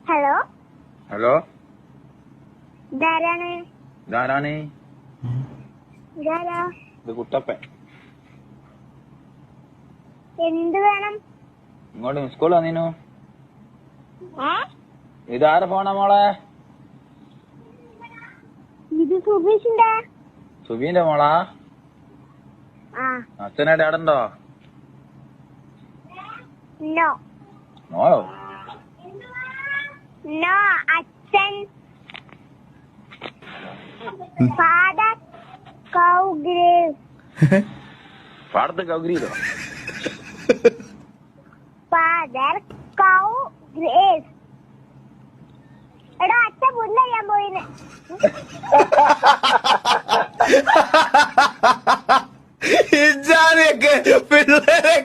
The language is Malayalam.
ഹലോ ഹലോ ഇതാരാണ്? ഇതാരാണ്? ഇതാരാ? ഇത് കുട്ടപ്പൻ. എന്ത് വേണം? ഇങ്ങോട്ട് മിസ് കോൾ വന്നീനു. ഇതാരെ ഫോണാ മോളെ? ഇത് സുബീഷിന്റെ. സുബീന്റെ മോളാ? അച്ഛനായിട്ട് ആടുണ്ടോ? No no no. അച്ഛൻ ഫാദർ കൗഗ്രേവ്. പാടത്ത് കൗഗ്രിയിലോ? ഫാദർ കൗഗ്രേവ്. എടോ അച്ഛൻ പുല്ലറിയാൻ പോയിന്ന്. ഇജാനൊക്കെ പിള്ളേരെ